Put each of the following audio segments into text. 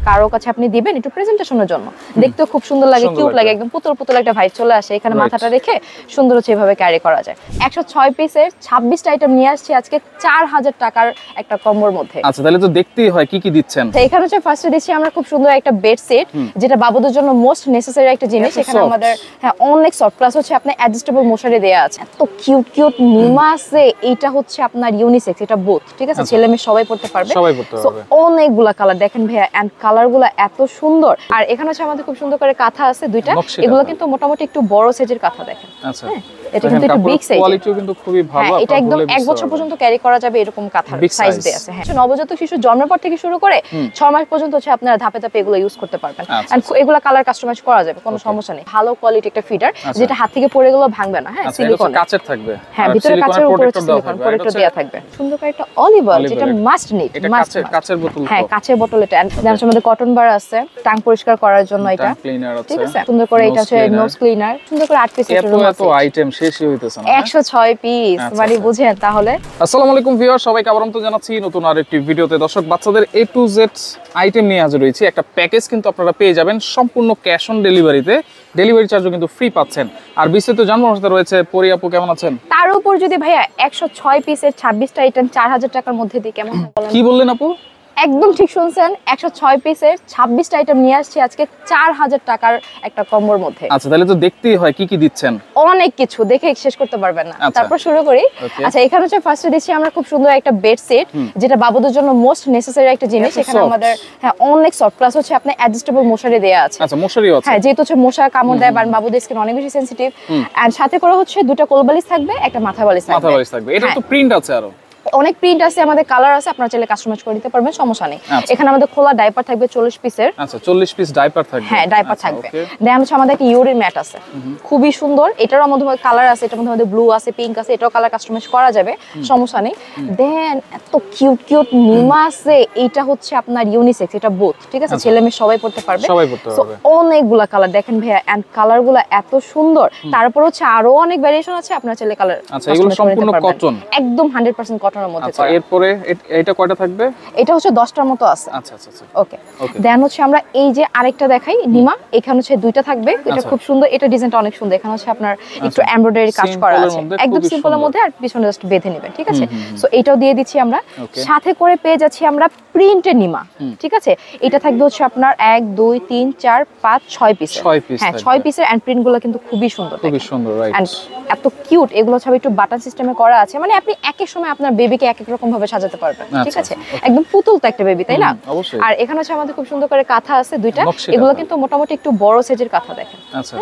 কারো কাছে আপনি দিবেন একটু প্রেজেন্টেশনের জন্য, দেখতেও খুব সুন্দর লাগে, কিউট লাগে, একদম পুতুল পুতুল একটা ভাইব চলে আসে। এখানে মাথাটা রেখে সুন্দর হচ্ছে এভাবে ক্যারি করা যায়। 106 পিসের 26টা আইটেম নিয়ে আসছি আজকে 4000 টাকার একটা কম্বোর মধ্যে। আচ্ছা, তাহলে তো দেখতেই হয় কি কি দিচ্ছেন। এখানে হচ্ছে ফার্স্টে দিচ্ছি আমরা খুব সুন্দর একটা বেড সেট, যেটা বাবুদের জন্য মোস্ট নেসেসারি একটা জিনিস। এখানে আমাদের অনেক সফট, প্লাস হচ্ছে আপনার অ্যাডজাস্টেবল মশারি দেয়া আছে। এত কিউট কিউট নিমা আছে। এটা হচ্ছে আপনার ইউনিসেক্স, এটা বোথ, ঠিক আছে, ছেলে মেয়ে সবাই পড়তে পারবে। অনেকগুলা কালার দেখেন ভাইয়া, এন্ড কালার গুলা এত সুন্দর। আর এখানে হচ্ছে আমাদের খুব সুন্দর করে কাঁথা আছে দুইটা, এগুলো কিন্তু মোটামুটি একটু বড় সাইজের কাঁথা দেখেন। আচ্ছা, এটা কিন্তু একটু বিগ সাইজ, কোয়ালিটিও কিন্তু খুবই ভালো। এটা একদম 1 বছর পর্যন্ত ক্যারি করা যাবে এরকম কাঁথার সাইজ দেয়া আছে। হ্যাঁ, নবজাতক শিশু জন্মের পর থেকে শুরু করে 6 মাস পর্যন্ত হচ্ছে আপনারা ধাপে ধাপে এগুলো ইউজ করতে পারবেন। এন্ড এগুলা কালার কাস্টমাইজ করা যাবে, কোনো সমস্যা নেই। ভালো কোয়ালিটি একটা ফিডার, যেটা হাত থেকে পড়ে গেলেও ভাঙবে না। হ্যাঁ, সিলিকন কাচের থাকবে। হ্যাঁ, ভিতরে কাচের উপরে সিলিকন প্রোটেক্টর দেয়া থাকবে। সুন্দর করে একটা অলিভ অয়েল, যেটা মাস্ট নিড, মাস্ট। কাচের বোতল। হ্যাঁ, কাচের বোতল। এটা আমাদের মধ্যে কটন বার আছে টাং পরিষ্কার করার জন্য, এটা ঠিক আছে। সুন্দর করে এটা হচ্ছে নোজ ক্লিনার, সুন্দর করে 8 পিস এর রুম আছে। এত আইটেম শেষই হইতেছে না। 106 পিস, মানে বুঝেন তাহলে। আসসালামু আলাইকুম ভিউয়ার, সবাইকে আবারও জানাচ্ছি নতুন আরেকটি ভিডিওতে। দর্শক, বাচ্চাদের A to Z আইটেম নিয়ে হাজির হয়েছি। একটা প্যাকেজ কিন্তু আপনারা পেয়ে যাবেন সম্পূর্ণ ক্যাশ অন ডেলিভারিতে, ডেলিভারি চার্জও কিন্তু ফ্রি পাচ্ছেন। আর বিস্তারিত জানবো আমার সাথে রয়েছে পরি আপু। কেমন আছেন? তার উপর যদি ভাইয়া 106 পিসের 26টা আইটেম 4000 টাকার মধ্যে দিয়ে কেমন হয় বলেন? কি বললেন আপু? একদম ঠিক শুনছেন, 106 পিসের 26টা আইটেম নিয়ে আসছি আজকে 4000 টাকার একটা কম্বোর মধ্যে। আচ্ছা, তাহলে তো দেখতেই হয় কি কি দিচ্ছেন। অনেক কিছু, দেখে শেষ করতে পারবেন না। তারপর শুরু করি। আচ্ছা, এখানে হচ্ছে ফার্স্টে দিচ্ছি আমরা খুব সুন্দর একটা বেড সেট, যেটা বাবুদের জন্য মোস্ট নেসেসারি একটা জিনিস। এখানে আমাদের অনেক সফট, প্লাস হচ্ছে আপনার অ্যাডজাস্টেবল মশারি দেয়া আছে। আচ্ছা, মশারিও আছে। হ্যাঁ, যেহেতু হচ্ছে মশা কামড় দেয়, বা বাবুদের স্কিন অনেক বেশি সেনসিটিভ। এন্ড সাথে করে হচ্ছে দুটো কোলবালিশ থাকবে, একটা মাথা বালিশ থাকবে। এটা তো প্রিন্ট আছে, আরো অনেক প্রিন্ট আছে, আমাদের কালার আছে, আপনারা চাইলে কাস্টমাইজ করে নিতে পারবেন, সমস্যা নেই। এখানে আমাদের খোলা ডাইপার থাকবে 40 পিসের। আচ্ছা, 40 পিস ডাইপার থাকবে। হ্যাঁ, ডাইপার থাকবে। দেন হচ্ছে আমাদের একটা ইউরিন ম্যাট আছে, খুবই সুন্দর। এটারও মধ্যে কালার আছে, এটার মধ্যে ব্লু আছে, পিঙ্ক আছে, এটাও কালার কাস্টমাইজ করা যাবে, সমস্যা নেই। দেন এত কিউট কিউট নিমা আছে। এটা হচ্ছে আপনার ইউনিসেক্স, এটা বোথ, ঠিক আছে, ছেলে মেয়ে সবাই পড়তে পারবে। অনেকগুলা কালার দেখেন ভাইয়া, এন্ড কালার গুলা এত সুন্দর। তারপর হচ্ছে আরো অনেক ভ্যারিয়েশন আছে, আপনারা চাইলে কালার। আচ্ছা, এগুলো সম্পূর্ণ কটন, একদম 100% কটনের মধ্যে। আচ্ছা, এরপরে এটা কয়টা থাকবে? এটা হচ্ছে 10টার মতো আছে। আচ্ছা আচ্ছা আচ্ছা, ওকে। দেন হচ্ছে আমরা এই যে আরেকটা দেখাই নিমা, এখানে হচ্ছে দুইটা থাকবে। এটা খুব সুন্দর, এটা ডিজাইনটা অনেক সুন্দর। এখানে হচ্ছে আপনার একটু এমব্রয়ডারি কাজ করা আছে, একদম সিম্পলের মধ্যে, আর পিছনে জাস্ট বেঁধে নেবেন, ঠিক আছে। সো এটাও দিয়ে দিচ্ছি আমরা। সাথে করে পেয়ে যাচ্ছি আমরা প্রিন্টের নিমা, ঠিক আছে। এটা থাকবে হচ্ছে আপনার 1 2 3 4 5 6 পিস। হ্যাঁ, 6 পিসের, এন্ড প্রিন্টগুলো কিন্তু খুবই সুন্দর, খুবই সুন্দর, রাইট। এন্ড এত কিউট। এগুলো সব একটু বাটন সিস্টেমে করা আছে, মানে আপনি এক এক সময় আপনার বেবিকে এক এক রকম ভাবে সাজাতে পারবেন, ঠিক আছে। একদম পুতুল তো একটা বেবি, তাই না? আর এখানে হচ্ছে আমাদের খুব সুন্দর করে কাঁথা আছে দুইটা, এগুলো কিন্তু মোটামুটি একটু বড় সাইজের কাঁথা দেখেন। আচ্ছা,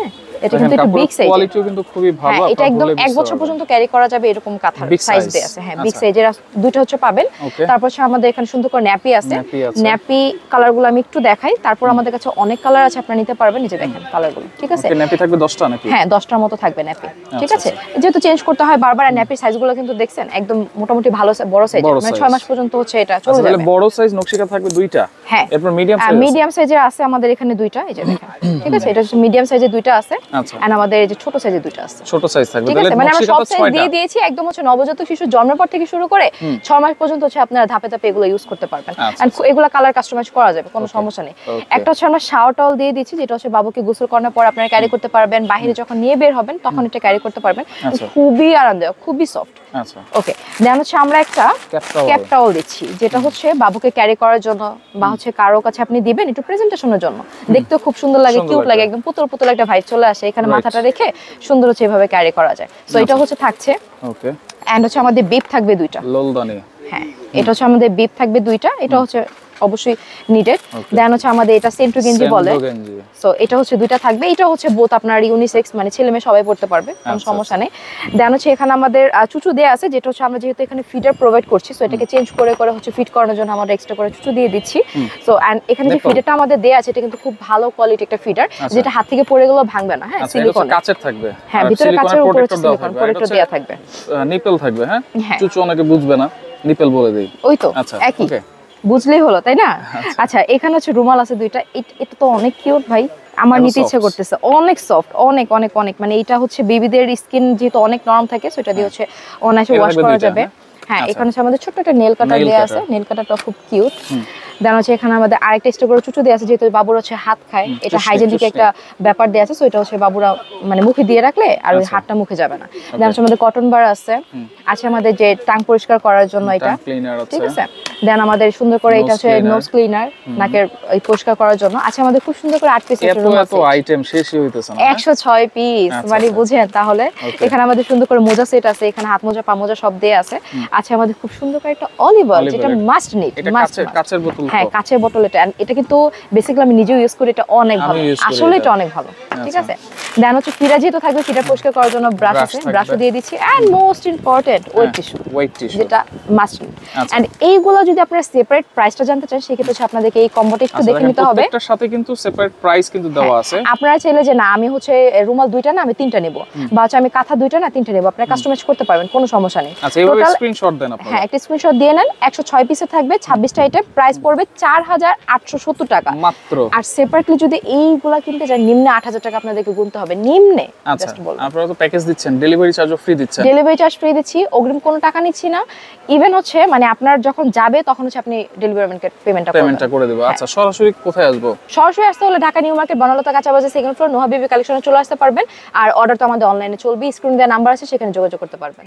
এটা কিন্তু একটু বিগ সাইজ, কোয়ালিটিও কিন্তু খুবই ভালো। হ্যাঁ, এটা একদম 1 বছর পর্যন্ত ক্যারি করা যাবে এরকম কাঁথার সাইজ দেয়া আছে। হ্যাঁ, বিগ সাইজের দুইটা হচ্ছে পাবেন। তারপর হচ্ছে আমাদের এখানে সুন্দর করে ন্যাপি আছে। ন্যাপি কালারগুলো আমি একটু দেখাই। তারপর আমাদের কাছে অনেক কালার আছে, আপনারা নিতে পারবেন। এই যে দেখেন কালারগুলো, ঠিক আছে। ন্যাপি থাকবে 10টা নাকি? হ্যাঁ, 10টার মতো থাকবে ন্যাপি, ঠিক আছে। যেহেতু চেঞ্জ করতে হয় বারবার, আর ন্যাপির সাইজগুলো কিন্তু দেখছেন একদম মোটামুটি ভালো বড় সাইজ, মানে 6 মাস পর্যন্ত হচ্ছে এটা চলে যাবে। তাহলে বড় সাইজ নকশিকা থাকবে দুইটা। হ্যাঁ, এরপর মিডিয়াম সাইজের আছে আমাদের এখানে দুইটা, এই যে দেখেন, ঠিক আছে। এটা হচ্ছে মিডিয়াম সাইজের দুইটা আছে, আর আমাদের এই যে ছোট সাইজের দুইটা আছে। ছোট সাইজ থাকবে, তাহলে মানে আমরা সব সাইজ দিয়ে দিয়েছি। একদম হচ্ছে নবজাতক শিশু জন্মের পর থেকে শুরু করে 6 মাস পর্যন্ত হচ্ছে আপনারা ধাপে ধাপে এগুলো ইউজ করতে পারবেন। এন্ড এগুলা কালার কাস্টমাইজ করা যাবে, কোনো সমস্যা নেই। একটা হচ্ছে আমরা শাওয়ার টাওয়াল দিয়ে দিচ্ছি, যেটা হচ্ছে বাবুকে গোসল করানোর পর আপনারা ক্যারি করতে পারবেন, বাইরে যখন নিয়ে বের হবেন তখন এটা ক্যারি করতে পারবেন। খুবই আরামদায়ক, খুবই সফট। আচ্ছা, ওকে। দেন হচ্ছে আমরা একটা ক্যাপ টাওয়াল দিচ্ছি, যেটা হচ্ছে বাবুকে ক্যারি করার জন্য, বা হচ্ছে কারো কাছে আপনি দিবেন একটু প্রেজেন্টেশনের জন্য, দেখতেও খুব সুন্দর লাগে, কিউট লাগে, একদম পুতুল পুতুল একটা ভাইব চলে আসে। এখানে মাথাটা রেখে সুন্দর হচ্ছে এভাবে ক্যারি করা যায়। সো এটা হচ্ছে থাকছে। ওকে। এন্ড হচ্ছে আমাদের বিপ থাকবে দুইটা, লোলদানি। হ্যাঁ, এটা হচ্ছে আমাদের বিপ থাকবে দুইটা, এটা হচ্ছে অবশ্যই নিডেড। দেন হচ্ছে আমাদের এটা সেন্টু গেঞ্জি বলে। সো এটা হচ্ছে দুইটা থাকবে। এটা হচ্ছে বোথ আপনার ইউনিসেক্স, মানে ছেলে মেয়ে সবাই পড়তে পারবে, কোনো সমস্যা নেই। দেন হচ্ছে এখানে আমাদের চুচু দেয়া আছে, যেটা হচ্ছে আমরা যেহেতু এখানে ফিডার প্রোভাইড করছি, সো এটাকে চেঞ্জ করে করে হচ্ছে ফিট করানোর জন্য আমরা এক্সট্রা করে চুচু দিয়ে দিচ্ছি। সো এন্ড এখানে যে ফিডারটা আমাদের দেয়া আছে, এটা কিন্তু খুব ভালো কোয়ালিটি একটা ফিডার, যেটা হাত থেকে পড়ে গেলেও ভাঙবে না। হ্যাঁ, সিলিকন কাচের থাকবে। হ্যাঁ, ভিতরে কাচের উপরে সিলিকন প্রোটেক্টর দেয়া থাকবে। নিপল থাকবে। হ্যাঁ, চুচু অনেকে বুঝবে না, নিপল বলে দেই। ওই তো একই, বুঝলেই হলো, তাই না? আচ্ছা, এখানে হচ্ছে রুমাল আছে দুইটা। এটা তো অনেক কিউট ভাই, আমার নিতে ইচ্ছে করতেছে। অনেক সফট, অনেক অনেক অনেক, মানে এটা হচ্ছে বেবিদের স্কিন যেহেতু অনেক নরম থাকে, সো এটা দিয়ে হচ্ছে অনায়াসে ওয়াশ করা যাবে। হ্যাঁ, এখানে হচ্ছে আমাদের ছোট্ট একটা নেল কাটার দেয়া আছে, নেল কাটারটা খুব কিউট। দেন হচ্ছে এখানে আমাদের আরেকটা এক্সট্রা করে চুচু দেওয়া আছে, যেহেতু বাবুর হচ্ছে হাত খায়, এটা হাইজেনিক একটা ব্যাপার দেওয়া আছে, সো এটা হচ্ছে বাবুরা মানে মুখে দিয়ে রাখলে আর ওই হাতটা মুখে যাবে না। দেন হচ্ছে আমাদের কটন বার আছে আমাদের যে টাং পরিষ্কার করার জন্য এটা, ঠিক আছে। দেন আমাদের সুন্দর করে এটা হচ্ছে নোজ ক্লিনার, নাকের পরিষ্কার করার জন্য। আমাদের খুব সুন্দর করে 8 পিস এত আইটেম শেষই হইতেছে না, 106 পিস, মানে বুঝেন তাহলে। এখানে আমাদের সুন্দর করে মোজা সেট আছে, এখানে হাত মোজা পা মোজা সব দেয়া আছে। আমাদের খুব সুন্দর করে একটা অলিভ অয়েল, যেটা মাস্ট নিড, কাচের বোতল, হ্যাঁ কাচের বোতল। এটা কিন্তু বেসিক্যালি আমি নিজেও ইউজ করি, এটা অনেক ভালো, আসলে এটা অনেক ভালো, ঠিক আছে। দেন হচ্ছে ফিরা যেহেতু থাকবে, ফিরা পরিষ্কার করার জন্য ব্রাশ আছে, ব্রাশও দিয়ে দিচ্ছি। And most important wet tissue, যেটা মাস্ট নিড। এন্ড এইগুলো যদি আপনারা সেপারেট প্রাইসটা জানতে চান, সেক্ষেত্রে হচ্ছে আপনাদেরকে এই কম্বোটা একটু দেখে নিতে হবে। প্রত্যেকটার সাথে কিন্তু সেপারেট প্রাইস কিন্তু দেওয়া আছে। আপনারা চাইলে যে না আমি হচ্ছে রুমাল 2টা না আমি 3টা নেব, বা হচ্ছে আমি কাঁথা 2টা না 3টা নেব, আপনারা কাস্টমাইজ করতে পারবেন, কোনো সমস্যা নেই। আচ্ছা, এইভাবে স্ক্রিনশট দেন আপনারা। হ্যাঁ, একটা স্ক্রিনশট দিয়ে নেন। 106 পিসে থাকবে, 26টা আইটেম, প্রাইস পড়বে 4870 টাকা মাত্র। আর সেপারেটলি যদি এইগুলা কিনতে চান, নিম্নে 8000 টাকা আপনাদেরকে গুনতে হবে, নিম্নে। জাস্ট বলুন, আপনারা তো প্যাকেজ দিচ্ছেন, ডেলিভারি চার্জও ফ্রি দিচ্ছেন। ডেলিভারি চার্জ ফ্রি দিচ্ছি, অগ্রিম কোনো টাকা নিচ্ছি না। ইভেন হচ্ছে মানে আপনার যখন যাবে তখন হচ্ছে আপনি ডেলিভারি পেমেন্টটা করে দেব। আচ্ছা, সরাসরি কোথায় আসবো? সরাসরি আসতে হলে ঢাকা নিউ মার্কেট, বনলতা কাঁচা বাজার, সেকেন্ড ফ্লোর, নোহা বিবি কালেকশনে চলে আসতে পারবেন। আর অর্ডার তো আমাদের অনলাইনে চলবে, স্ক্রিন দেওয়া নাম্বার আছে, সেখানে যোগাযোগ করতে পারবেন।